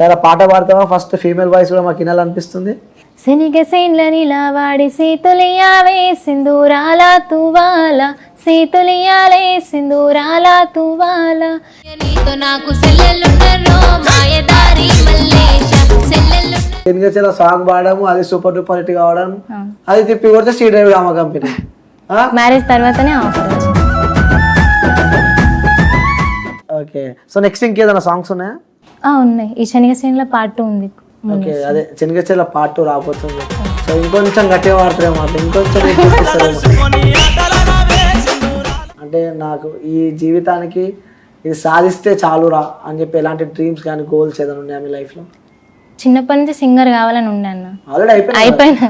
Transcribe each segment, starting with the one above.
సరే పాట పాడతావా? First female voice కూడా మాకు వినాలనిపిస్తుంది. శనిగ సేన్ల నిలవాడి సేతులియావే సింధూరాల తువాల సేతులియాలే సింధూరాల తువాల నీతో నాకు సెల్లెలున్నరో మాయదారి మల్లేశ సెల్లెలు శనిగచెల సాంగ్ పాడము, అది సూపర్ డూపర్ హిట్ కావడం, అది తిప్పి కొడితే శ్రీదేవి రామ కంపెనీ. మ్యారేజ్ తర్వాతనే ఆఫర్ వచ్చింది. ఓకే, సో నెక్స్ట్ ఇంకేదైనా సాంగ్స్ ఉన్నాయా? ఉన్నాయి. ఈ శనిగ సేన్ల పార్ట్ 2 ఉంది. ఓకే, అదే శనిగచెల పార్ట్ 2 రాబోతుంది. సో ఇంకొంచెం గట్టిగా వాడతారేమో, ఇంకొంచెం అంటే నాకు ఈ జీవితానికి ఇది సాధిస్తే చాలురా అని చెప్పి ఎలాంటి డ్రీమ్స్ కానీ గోల్స్ ఏదైనా ఉన్నాయా మీ లైఫ్లో? చిన్నప్పటి నుంచి సింగర్ కావాలని ఉండే అన్న. ఆల్రెడీ అయిపోయినా.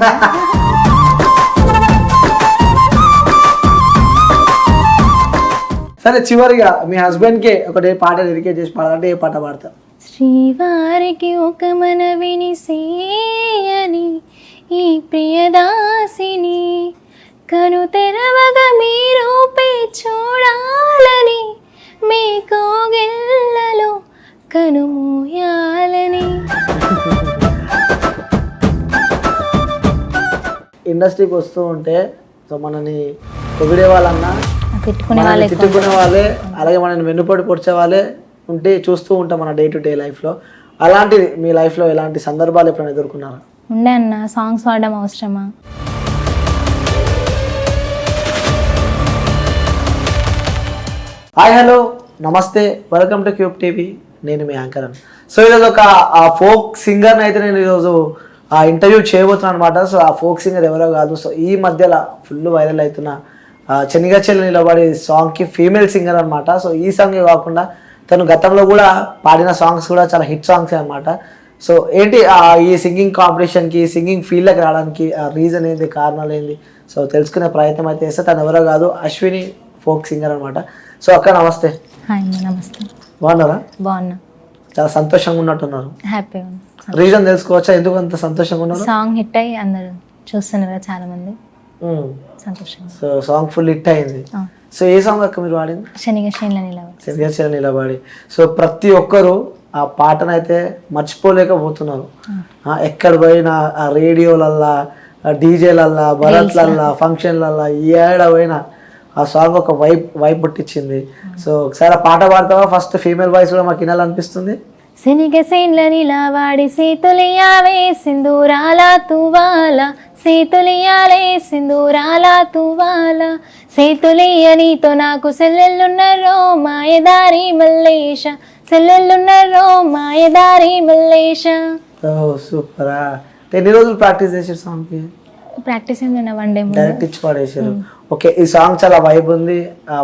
సరే, చివరిగా మీ హస్బెండ్కి ఒకటే పాట డెడికేట్ చేసి పాడాలంటే ఏ పాట పాడతా? శ్రీవారికి ఒక మనవిని సేయని ఈ ప్రియదాసిని కను తెరవగా మీరూపే చూడాలని మీ కోగిళ్ళలో కనుమూయాలని. ఇండస్ట్రీకి వస్తూ ఉంటే సో మనని పొగిడే వాళ్ళన్నా తిట్టుకునే వాళ్ళే, అలాగే మనని వెన్నుపోటు పొడిచే వాళ్ళే ఉంటే చూస్తూ ఉంటాం మన డే టు డే లైఫ్లో. అలాంటిది మీ లైఫ్లో ఎలాంటి సందర్భాలు ఎప్పుడైనా ఎదుర్కొన్నారా? ఉండే అన్న. సాంగ్స్ పాడడం అవసరమా? హాయ్, హలో, నమస్తే, వెల్కమ్ టు క్యూబ్ టీవీ. నేను మీ యాంకర్. సో ఈరోజు ఒక ఫోక్ సింగర్ని అయితే నేను ఈరోజు ఇంటర్వ్యూ చేయబోతున్నాను అనమాట. సో ఆ ఫోక్ సింగర్ ఎవరో కాదు, సో ఈ మధ్యలో ఫుల్ వైరల్ అవుతున్న శనిగచెల నిలబడి సాంగ్కి ఫీమేల్ సింగర్ అనమాట. సో ఈ సాంగ్ కాకుండా తను గతంలో కూడా పాడిన సాంగ్స్ కూడా చాలా హిట్ సాంగ్స్ అనమాట. సో ఏంటి ఈ సింగింగ్ కాంపిటీషన్కి, సింగింగ్ ఫీల్డ్కి రావడానికి రీజన్ ఏంటి, కారణాలు ఏంటి, సో తెలుసుకునే ప్రయత్నం అయితే చేస్తే తను ఎవరో కాదు, అశ్విని ఫోక్ సింగర్ అనమాట. సో అక్క నమస్తే. హాయ్ నమస్తే. బాగున్నారా? బాగున్నా. చాలా సంతోషంగా ఉన్నట్టున్నారు. హ్యాపీగా ఉన్నా. రీజన్ తెలుసుకోవచ్చా ఎందుకు అంత సంతోషంగా ఉన్నారు? సాంగ్ హిట్ అయ్యి అందరూ చూస్తున్నారు చాలా మంది, సంతోషంగా. సో సాంగ్ ఫుల్ హిట్ అయింది. సో ఏ సాంగ్ అక్క మీరు పాడింది? శనిగచెల నిలబడి. సో ప్రతి ఒక్కరు ఆ పాటనైతే మర్చిపోలేకపోతున్నారు. ఎక్కడ పోయినా ఆ రేడియోలల్లా, డీజేలల్లా, భరత్లల్లా, ఫంక్షన్లల్లా, ఏడ పోయినా ఆ సాంగ్ ఒక వైబ్ పుట్టించింది. సో ఒకసారి ఆ పాట పాడతావా? ఫస్ట్ ఫీమేల్ వాయిస్ కూడా మాకు వినాలనిపిస్తుంది. శనిగ సేన్ల నిలవాడి సేతులియావే సింధూరాల తువాల సేతులియాలే సింధూరాల తువాల సేతులియ నీతో నాకు సెల్లెలున్నరో మాయదారి మల్లేశ సెల్లెలున్నరో మాయదారి మల్లేశ. సూపరా. ఎన్ని రోజులు ప్రాక్టీస్ చేసారు సాంగ్కి? ప్రాక్టీస్ ఏంటన్నా 1 డే డైరెక్ట్ ఇచ్చి పాడేసారు. ఓకే, ఈ సాంగ్ చాలా వైబ్ ఉంది,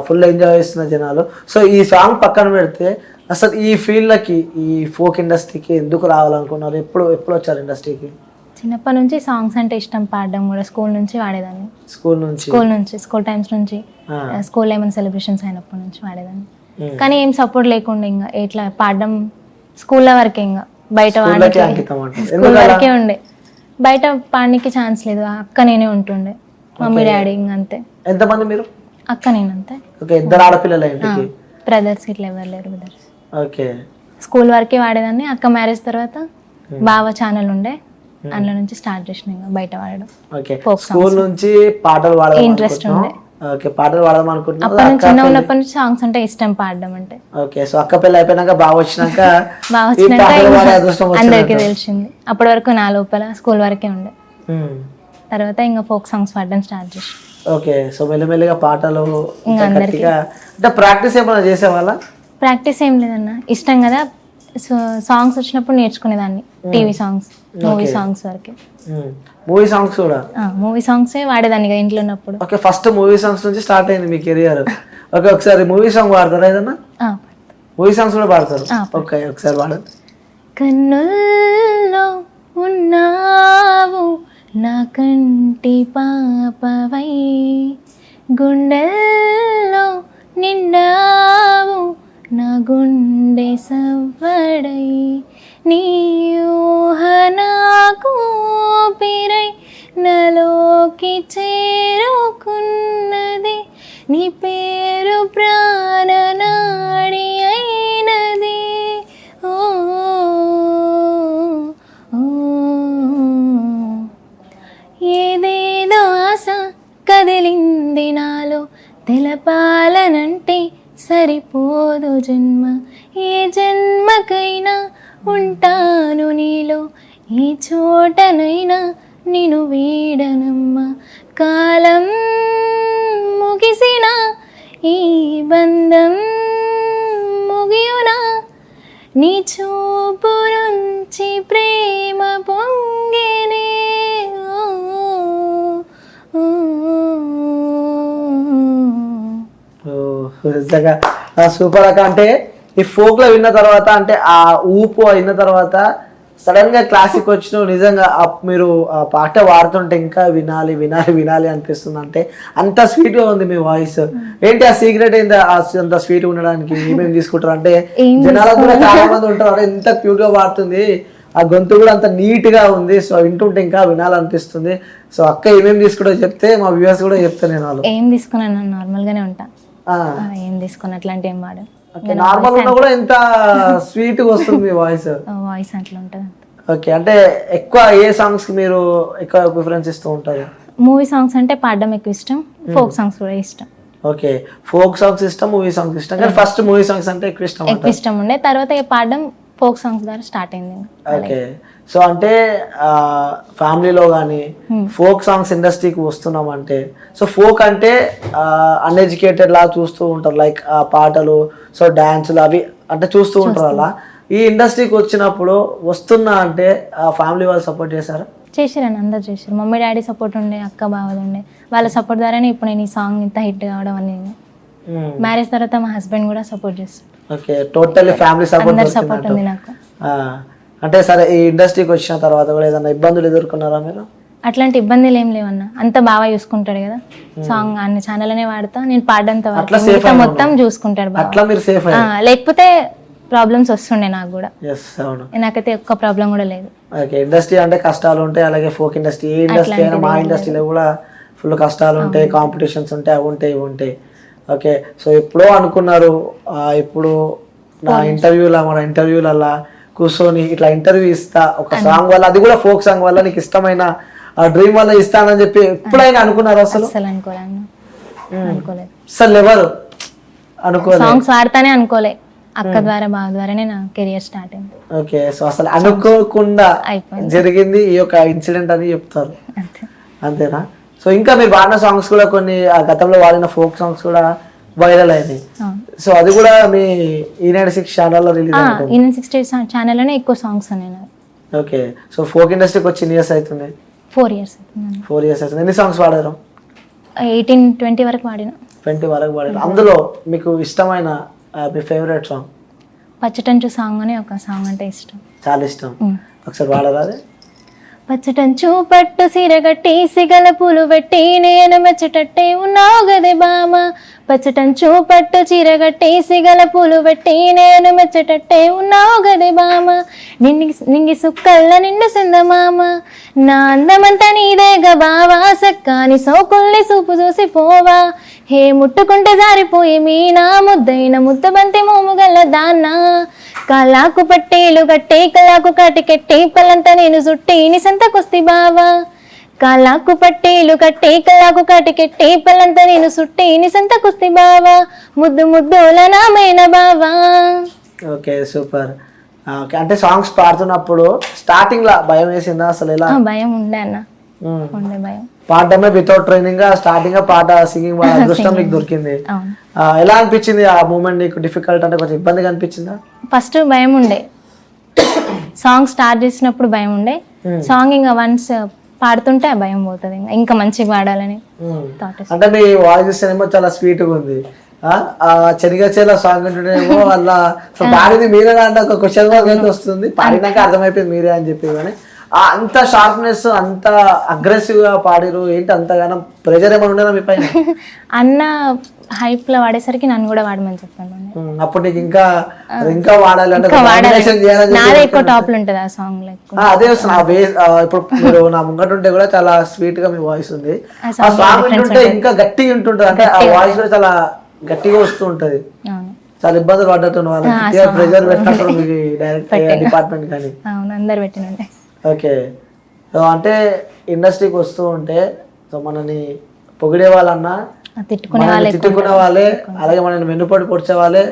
ఫుల్ ఎంజాయ్ చేస్తున్న జనాలు. సో ఈ సాంగ్ పక్కన పెడితే అసలు ఈ ఫీల్డ్కి, ఈ ఫోక్ ఇండస్ట్రీకి ఎందుకు రావాలనుకున్నారు? ఎప్పుడు వచ్చారు ఇండస్ట్రీకి? చిన్నప్పటి నుంచి సాంగ్స్ అంటే ఇష్టం, పాడడం కూడా స్కూల్ నుంచి వాడేదాన్ని. స్కూల్ టైమ్స్ నుంచి, స్కూల్ ఏమైనా సెలబ్రేషన్స్ అయినప్పటి నుంచి వాడేదాన్ని. కానీ ఏం సపోర్ట్ లేకుండా ఇంకా ఎట్లా పాడడం స్కూల్లో వరకే, ఇంకా బయట స్కూల్ వరకే ఉండే, బయట పాడడానికి ఛాన్స్ లేదు. అక్క నేనే ఉంటుండే, మమ్మీ డాడీ ఇంకా అంతే. ఎంతమంది మీరు? అక్క నేను అంతే. ఇద్దరు ఆడపిల్లల ఇంటికి? బ్రదర్స్ ఇట్లా ఎవరు లేరు. బ్రదర్స్. ఓకే. స్కూల్ వరకే వాడేదాన్ని. అక్క మ్యారేజ్ తర్వాత బావ ఛానల్ ఉండే, అందులో నుంచి స్టార్ట్ చేసిన ఇంకా బయట వాడడం. ఓకే, స్కూల్ నుంచి పాటలు పాడడం ఇంట్రెస్ట్ ఉండే. ఓకే, పాటలు పాడడం అనుకుంటున్నా. అప్పటి నుంచి చిన్న ఉన్నప్పటి నుంచి సాంగ్స్ అంటే ఇష్టం, పాడడం అంటే. ఓకే, సో అక్క పెళ్ళి అయిపోయినాక బావ వచ్చినాక అందరికి తెలిసింది. అప్పటి వరకు నా లోపల స్కూల్ వరకే ఉండే, తర్వాత ఇంకా ఫోక్ సాంగ్స్ పాడడం స్టార్ట్ చేసి. ఓకే, సో మెల్లిమెల్లిగా పాటలు అంటే ప్రాక్టీస్ ఏమైనా చేసేవాళ్ళ? ప్రాక్టీస్ ఏం లేదన్న, ఇష్టం కదా. సో సాంగ్స్ వచ్చినప్పుడు నేర్చుకునేదాన్ని. టీవీ సాంగ్స్, మూవీ సాంగ్స్ వరకే. మూవీ సాంగ్స్ కూడా? మూవీ సాంగ్సే వాడేదాన్ని కదా ఇంట్లో ఉన్నప్పుడు. ఓకే, ఫస్ట్ మూవీ సాంగ్స్ నుంచి స్టార్ట్ అయింది మీ కెరియర్. ఓకే, ఒకసారి మూవీ సాంగ్ పాడతారా ఏదన్నా? మూవీ సాంగ్స్ కూడా పాడతారు? ఓకే, ఒకసారి పాడండి. కన్నుల్లో ఉన్నావు నా కంటి పాపవై, గుండెల్లో నిండావు నా గుండె సవ్వడై, నీ ఊహ నాకు పిరై నలో గుండెలోకి చేరుకున్నది నీ పేరు ప్రాణనాడి అయినది ఓ ఓ. ఏదేదో ఆశ కదిలింది నాలో తెలపాలనంటే సరిపోదు జన్మ ఏ జన్మకైనా ఉంటాను నీలో ఏ చోటనైనా నిన్ను వీడనమ్మ కాలం ముగిసిన ఈ బంధం ముగియునా నీ చూపు నుంచి ప్రేమ పొంగేనే ఓ, ఓ, ఓ. నిజంగా సూపర్ అక్క. అంటే ఈ ఫోక్ లో విన్న తర్వాత అంటే ఆ ఊపు అయిన తర్వాత సడన్ గా క్లాసిక్ వచ్చిన నిజంగా మీరు ఆ పాట పాడుతుంటే ఇంకా వినాలి వినాలి వినాలి అనిపిస్తుంది. అంటే అంత స్వీట్ గా ఉంది మీ వాయిస్. ఏంటి ఆ సీక్రెట్ ఏంటి అంత స్వీట్ ఉండడానికి? ఏమేమి తీసుకుంటారు అంటే జనాలకు కూడా చాలా మంది ఉంటారు అంటే ఇంత క్యూట్ గా పాడుతుంది, ఆ గొంతు కూడా అంత నీట్ గా ఉంది, సో వింటుంటే ఇంకా వినాలనిపిస్తుంది. సో అక్క ఏమేమి తీసుకుంటో చెప్తే మా వ్యూవర్స్ కూడా చెప్తాను. నేను వాళ్ళు ఏం తీసుకున్నాను నార్మల్ గానే ఉంటా, ఏం తీసుకున్నా అట్లాంటి ఏం వాడు నార్మల్ ఉన్నా కూడా ఎంత స్వీట్ గా వస్తుంది మీ వాయిస్. వాయిస్ అట్లా ఉంటుంది. ఓకే, అంటే ఎక్కువ ఏ సాంగ్స్ కి మీరు ఎక్కువ ప్రిఫరెన్స్ ఇస్తూ ఉంటారు? మూవీ సాంగ్స్ అంటే పాడడం ఎక్కువ ఇష్టం, ఫోక్ సాంగ్స్ కూడా ఇష్టం. ఓకే, ఫోక్ సాంగ్స్ ఇష్టం, మూవీ సాంగ్స్ ఇష్టం. కానీ ఫస్ట్ మూవీ సాంగ్స్ అంటే ఎక్కువ ఇష్టం ఎక్కువ ఇష్టం ఉండే, తర్వాత ఇక పాడడం ఫోక్ సాంగ్స్ ద్వారా స్టార్ట్ అయింది. ఓకే, సో అంటే ఫ్యామిలీలో కానీ ఫోక్ సాంగ్స్ ఇండస్ట్రీకి వస్తున్నాం అంటే, సో ఫోక్ అంటే అన్ఎడ్యుకేటెడ్ లా చూస్తూ ఉంటారు, లైక్ పాటలు, సో డాన్సులు అవి అంటే చూస్తూ ఉంటారు. అలా ఈ ఇండస్ట్రీకి వచ్చినప్పుడు వస్తున్నా అంటే ఫ్యామిలీ వాళ్ళు సపోర్ట్ చేశారా? చేసిరండి, అందరు చేసారు. మమ్మీ డాడీ సపోర్ట్ ఉండే, అక్క బావలు ఉండే, వాళ్ళ సపోర్ట్ ద్వారానే ఇప్పుడు నేను ఈ సాంగ్ ఇంత హిట్ కావడం అనేది. మ్యారేజ్ తర్వాత మా హస్బెండ్ కూడా సపోర్ట్ చేస్తారు. ఓకే, టోటల్లీ ఫ్యామిలీ సపోర్ట్ ఉంది సపోర్ట్ నాకు. అంటే సరే, ఈ ఇండస్ట్రీకి వచ్చిన తర్వాత కూడా ఏదైనా ఇబ్బందులు ఎదుర్కొన్నారా మీరు? అట్లాంటి ఇబ్బందులు ఏం లేవన్నా, అంత బాగా చూసుకుంటాడు కదా. సాంగ్ అన్ని ఛానల్నే వాడతా, నేను పాడంత వరకు మొత్తం చూసుకుంటాడు బాగా. లేకపోతే ప్రాబ్లమ్స్ వస్తుండే నాకు కూడా. నాకైతే ఒక్క ప్రాబ్లం కూడా లేదు. ఓకే, ఇండస్ట్రీ అంటే కష్టాలు ఉంటాయి, అలాగే ఫోక్ ఇండస్ట్రీ, ఏ ఇండస్ట్రీ అయినా మా ఇండస్ట్రీలో కూడా ఫుల్ కష్టాలు ఉంటాయి, కాంపిటీషన్స్ ఉంటాయి, అవి ఉంటాయి ఇవి ఉంటాయి. ఓకే, సో ఎప్పుడో అనుకున్నారు, ఇప్పుడు నా మన ఇంటర్వ్యూలల్లా కూర్చొని ఇట్లా ఇంటర్వ్యూ ఇస్తా ఒక సాంగ్ వల్ల, అది కూడా ఫోక్ సాంగ్ వల్ల, నీకు ఇష్టమైన డ్రీమ్ వల్ల ఇస్తానని చెప్పి ఎప్పుడైనా అనుకున్నారు? అసలు అసలు ఎవరు అనుకోలేదు, సాంగ్స్ వాడతానే అనుకోలే. అక్క ద్వారా బావ ద్వారానే నా కెరియర్ స్టార్ట్ అయింది. ఓకే, సో అసలు అనుకోకుండా జరిగింది ఈ యొక్క ఇన్సిడెంట్ అని చెప్తారు, అంతేనా? సో ఇంకా మీరు వాడిన సాంగ్స్ కూడా కొన్ని గతంలో వాడిన ఫోక్ సాంగ్స్ కూడా వైరల్ అయినాయి. సో అది కూడా మీ E96 ఛానల్లో రిలీజ్ అయింది. E96 ఛానల్లోనే ఎక్కువ సాంగ్స్ ఉన్నాయి. ఓకే, సో ఫోక్ ఇండస్ట్రీకి వచ్చి ఎన్ని ఇయర్స్ అవుతుంది? 4 years అవుతుంది. 4 years అవుతుంది. ఎన్ని సాంగ్స్ వాడారు? 18-20 వరకు వాడిన. 20 వరకు వాడారు. అందులో మీకు ఇష్టమైన మీ ఫేవరెట్ సాంగ్? పచ్చటంచు సాంగ్ అని ఒక సాంగ్ అంటే ఇష్టం, చాలా ఇష్టం. ఒకసారి వాడరా అది? పచ్చటంచు పట్టు సిరగట్టి సిగల పూలు పెట్టి నేను మెచ్చటట్టే ఉన్నావు గదే బామ. పచ్చటంచు పట్టు చీరగట్టి సిగల పూలు పెట్టి నేను మెచ్చటట్టే ఉన్నావు గదే బామ. నింగి సుక్కల్ల నిండు సిందమామ, నా అందమంతా నీదేగా బావా. సక్కాని సోకుల్ని సూపు చూసి పోవా, హే ముట్టుకుంటే జారిపోయి మీనా. ముద్దైన ముద్దబంతి మోముగల్ల దాన్నా, కళ్ళాకు పట్టేలు గట్టి కళ్ళాకు కాటికెట్టి పల్లంతా నేను చుట్టి నీ సంతకొస్తి బావా. కాళ్ళాకు పట్టేలు కట్టి కళ్ళాకు కాటికెట్టి పల్లంతా నేను చుట్టి నీ సంతకొస్తి బావా. ముద్దు ముద్దుల నామైన బావా. Okay, super. ఓకే, అంటే సాంగ్స్ పాడుతున్నప్పుడు స్టార్టింగ్ లా భయం వేసిందా అసలు? ఎలా? భయం ఉండే అన్న, ఉండే భయం. పాడడమే వితౌట్ ట్రైనింగ్ స్టార్టింగ్ గా పాట సింగింగ్ అదృష్టం నీకు దొరికింది. ఎలా అనిపించింది ఆ మూమెంట్ నీకు? డిఫికల్ట్ అంటే కొంచెం ఇబ్బందిగా అనిపించిందా? ఫస్ట్ భయం ఉండే, సాంగ్ స్టార్ట్ చేసినప్పుడు భయం ఉండే. సాంగ్ ఇంకా వన్స్ పాడుతుంటే ఆ భయం పోతుంది, ఇంకా మంచిగా పాడాలని. అంటే మీ వాయిస్ ఏమో చాలా స్వీట్ గా ఉంది, చెనిగచేల సాంగ్ ఉంటేనేమో వాళ్ళ పాడింది మీరే అంటే ఒక క్వశ్చన్ మార్క్ అయితే వస్తుంది, పాడినాక అర్థమైపోయింది మీరే అని చెప్పి. కానీ అంత షార్ప్నెస్, అంత అగ్రెసివ్ గా పాడిరు ఏంటి? అంతగానో ప్రెజర్ ఏమైనా ఉండేనా మీ పైన? అన్న హైప్ లో వాడేసరికి నన్ను కూడా వాడమని చెప్పాను. అప్పుడు నీకు ఇంకా ఇంకా వాడాలి అంటే combination చేయాలని నాదే ఎక్కువ టాప్ లో ఉంటది ఆ సాంగ్ లో. అదే వస్తుంది ఆ బేస్. ఇప్పుడు మీరు నా ముంగట ఉంటే కూడా చాలా స్వీట్ గా మీ వాయిస్ ఉంది. ఆ సాంగ్ వింటుంటే ఇంకా గట్టిగా ఉంటుంటది, అంటే ఆ వాయిస్ కూడా చాలా గట్టిగా వస్తూ ఉంటది. చాలా ఇబ్బందులు పడ్డట్టు వాళ్ళకి ప్రెజర్ పెట్టినప్పుడు మీకు డైరెక్ట్ డిపార్ట్మెంట్ కానీ. అవును, అందరు పెట్టినంటే. ఓకే, సో అంటే ఇండస్ట్రీకి వస్తూ ఉంటే సో మనని పొగిడే వాళ్ళన్నా తిట్టుకునే వాళ్ళే, అలాగే మనని వెన్నుపడి పొడిచే వాళ్ళే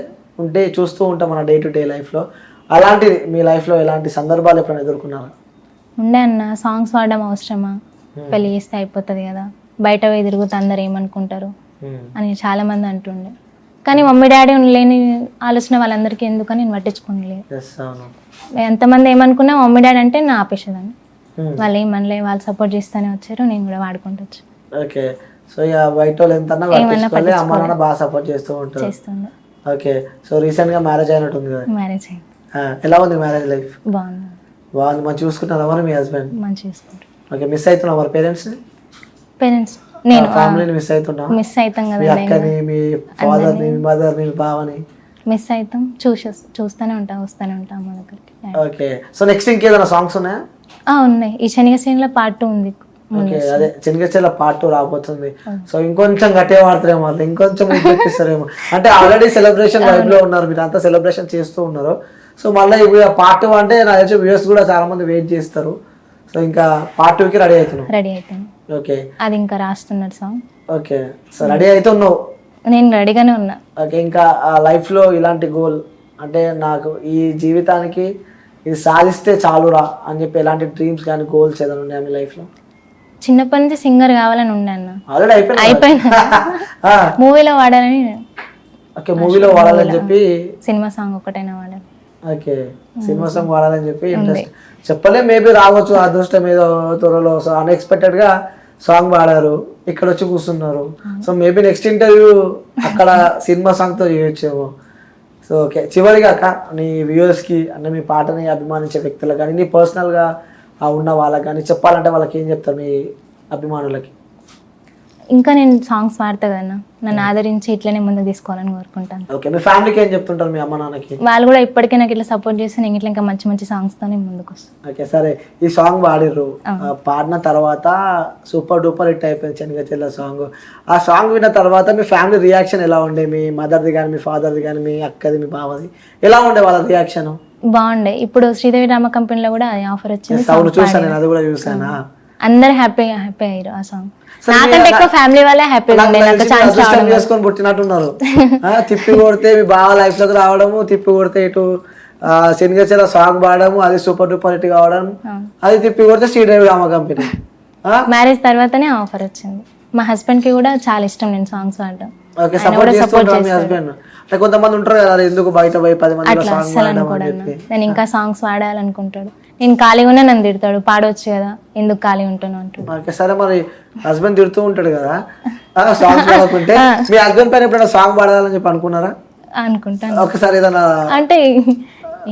ఉంటే చూస్తూ ఉంటాం మన డే టు డే లైఫ్లో. అలాంటిది మీ లైఫ్లో ఎలాంటి సందర్భాలు ఎప్పుడైనా ఎదుర్కొన్నారా? ఉండే అన్న, సాంగ్స్ వాడడం అవసరమా, పెళ్లి చేస్తే అయిపోతుంది కదా, బయట పోయి తిరుగుతూ అందరు ఏమనుకుంటారు అని చాలా మంది అంటుండే. కానీ మమ్మీ డాడీ లేని ఆలోచన వాళ్ళందరికీ ఎందుకని నేను పట్టించుకోలేదు. ఎంతమంది ఏమనుకున్నా మమ్మీ డాడీ అంటే నేను ఆపేసేదాన్ని. వాళ్ళు ఏమనలే, వాళ్ళు సపోర్ట్ చేస్తూనే వచ్చారు, నేను కూడా వాడుకుంటూ. ఓకే, సో ఇక బయట వాళ్ళు ఎంత అమ్మ నాన్న బాగా సపోర్ట్ చేస్తూ ఉంటారు. ఓకే, సో రీసెంట్ గా మ్యారేజ్ అయినట్టుంది కదా? మ్యారేజ్ అయింది. ఎలా ఉంది మ్యారేజ్ లైఫ్? బాగుంది. బాగుంది. మంచి చూసుకుంటారా మరి మీ హస్బెండ్? మంచి చూసుకుంటారు. ఓకే, మిస్ అవుతున్నా మరి పేరెంట్స్ నేను ఫ్యామిలీని మిస్ అవుతున్నా? మిస్ అవుతాం కదా, మీ అక్కని, మీ ఫాదర్ ని, మీ మదర్ ని, మీ బావని మిస్ అవుతాం. చూస్తూనే ఉంటాం, వస్తూనే ఉంటాం మన దగ్గరికి. ఓకే, సో నెక్స్ట్ ఇంకేదైనా సాంగ్స్ ఉన్నాయా? ఉన్నాయి. ఈ శనిగసేనలో పార్ట్ 2 ఉంది. ఓకే, అదే చెనిగచెల పార్ట్ 2 రాబోతుంది. సో ఇంకొంచెం గట్టిగా వాడతారేమో వాళ్ళు, ఇంకొంచెం చూపిస్తారేమో. అంటే ఆల్రెడీ సెలబ్రేషన్ వైబ్ లో ఉన్నారు, మీరు అంతా సెలబ్రేషన్ చేస్తూ ఉన్నారు. సో మళ్ళీ ఇప్పుడు పార్ట్ 2 అంటే నాకు తెలిసి వ్యూవర్స్ కూడా చాలా మంది వెయిట్ చేస్తారు. సో ఇంకా పార్ట్ 2 కి రెడీ అవుతున్నాం. ఓకే, అది ఇంకా రాస్తున్నారు సాంగ్. ఓకే, సో రెడీ అవుతున్నావు? నేను రెడీగానే ఉన్నా. ఓకే, ఇంకా లైఫ్ లో ఇలాంటి గోల్ అంటే నాకు ఈ జీవితానికి ఇది సాధిస్తే చాలురా అని చెప్పి ఎలాంటి డ్రీమ్స్ కానీ గోల్స్ ఏదైనా ఉన్నాయా మీ లైఫ్ లో? చిన్నప్పటి నుంచి సింగర్ కావాలని ఉండే అన్న. ఆల్రెడీ అయిపోయింది. మూవీలో వాడాలని. ఓకే, మూవీలో వాడాలని చెప్పి. సినిమా సాంగ్ ఒకటైనా వాడాలి. ఓకే, సినిమా సాంగ్ వాడాలని చెప్పి ఇంట్రెస్ట్. చెప్పలే, మేబీ రావచ్చు అదృష్టం ఏదో త్వరలో. సో అన్ఎక్స్పెక్టెడ్ గా సాంగ్ పాడారు, ఇక్కడ వచ్చి కూర్చున్నారు. సో మేబీ నెక్స్ట్ ఇంటర్వ్యూ అక్కడ సినిమా సాంగ్ తో చేయొచ్చేమో. సో ఓకే, చివరిగా అక్క నీ వ్యూవర్స్ కి అంటే మీ పాటని అభిమానించే వ్యక్తులకు కానీ, నీ పర్సనల్ గా ఉన్న వాళ్ళకి కానీ చెప్పాలంటే వాళ్ళకి ఏం చెప్తారు మీ అభిమానులకి? ఇంకా నేను సాంగ్స్ పాడతా కదా, నన్ను ఆదరించి ఇట్లనే ముందుకు తీసుకోవాలని కోరుకుంటాను. ఓకే, మీ ఫ్యామిలీకి ఏం చెప్తుంటారు మీ అమ్మ నాన్నకి? వాళ్ళు కూడా ఇప్పటికే నాకు ఇట్లా సపోర్ట్ చేసి నేను ఇట్లా ఇంకా మంచి మంచి సాంగ్స్ తోనే ముందుకు వస్తాను. ఓకే, సరే ఈ సాంగ్ పాడిర్రు, పాడిన తర్వాత సూపర్ డూపర్ హిట్ అయిపోయింది శనిగచెల సాంగ్. ఆ సాంగ్ విన్న తర్వాత మీ ఫ్యామిలీ రియాక్షన్ ఎలా ఉండే? మీ మదర్ది కానీ, మీ ఫాదర్ది కానీ, మీ అక్కది, మీ బావది ఎలా ఉండే వాళ్ళ రియాక్షన్? బాగుండే. ఇప్పుడు శ్రీదేవి డ్రామా కంపెనీలో కూడా ఆఫర్ వచ్చింది. చూసాను నేను, అది కూడా చూసానా. అందరు హ్యాపీ అయ్యారు ఆ సాంగ్. నాకంటే ఎక్కువ ఫ్యామిలీ వాళ్ళే హ్యాపీగా ఉండే. నాకు ఛాన్స్ రావడం చేసుకొని పుట్టినట్టున్నారు. తిప్పి కొడితే మీ బావ లైఫ్ లోకి రావడము, తిప్పి కొడితే ఇటు శనిగచెల సాంగ్ పాడము, అది సూపర్ డూపర్ హిట్ కావడం, అది తిప్పి కొడితే శ్రీదేవి డ్రామా కంపెనీ. మ్యారేజ్ తర్వాతనే ఆఫర్ వచ్చింది. మా హస్బెండ్ కి కూడా చాలా ఇష్టం నేను సాంగ్స్ పాడడం. ఓకే, సపోర్ట్ చేస్తుంటారు మీ హస్బెండ్? కొంతమంది ఉంటారు కదా, ఎందుకు బయట పోయి 10 మంది నేను ఇంకా సాంగ్స్ పాడాలనుకుంటాడు. నేను ఖాళీగా ఉన్నా నన్ను తిడతాడు, పాడవచ్చు కదా ఎందుకు ఖాళీ ఉంటాను అంటాడు. సరే, మరి హస్బెండ్ తిడుతూ ఉంటాడు కదా సాంగ్స్ పాడకుంటే, మీ హస్బెండ్ పైన ఎప్పుడైనా సాంగ్ పాడాలని చెప్పి అనుకున్నారా? అనుకుంటాను. ఒకసారి ఏదైనా అంటే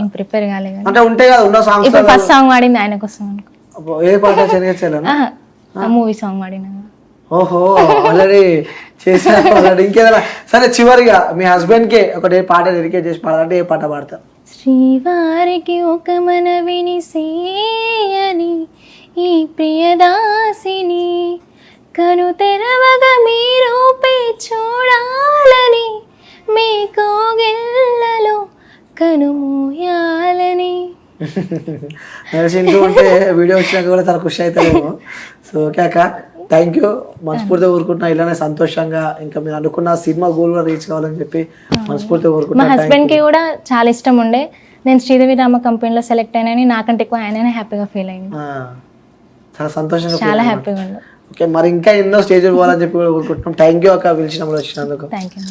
ఏం ప్రిపేర్ కాలేదు అంటే ఉంటే కదా ఉన్న సాంగ్స్. ఇప్పుడు ఫస్ట్ సాంగ్ పాడింది ఆయన కోసం అనుకో. ఏ పాట? శనిగచెల మూవీ సాంగ్ పాడినా. ఓహో, ఆల్రెడీ చేశాను ఆల్రెడీ. ఇంకేదైనా సరే చివరిగా మీ హస్బెండ్ కి ఒకటి పాట డెడికేట్ చేసి పాడాలంటే ఏ పాట పాడతారు? శ్రీవారికి ఒక మనవిని సేయని ఈ ప్రియదాసిని, కను తెరవగా మీరూపే చూడాలని, మీ కోగిళ్ళలో కను మూయాలని. నడిచింటూ ఉంటే వీడియో వచ్చినాక కూడా చాలా ఖుషి అవుతారేమో. సో ఓకే అక్క, థ్యాంక్ యూ. మనస్ఫూర్తిగా ఊరుకుంటున్నా ఇలానే సంతోషంగా ఇంకా మీరు అనుకున్న సినిమా గోల్ కూడా రీచ్ కావాలని చెప్పి మనస్ఫూర్తిగా ఊరుకుంటున్నా. మా హస్బెండ్ కి కూడా చాలా ఇష్టం ఉండే నేను శ్రీదేవి డ్రామా కంపెనీలో సెలెక్ట్ అయినా, నాకంటే ఎక్కువ ఆయననే హ్యాపీగా ఫీల్ అయింది. చాలా సంతోషంగా, చాలా హ్యాపీగా ఉంది. ఓకే, మరి ఇంకా ఎన్నో స్టేజ్ పోవాలని చెప్పి ఊరుకుంటున్నాం. థ్యాంక్ యూ అక్క, పిలిచినప్పుడు వచ్చినందుకు. Thank you.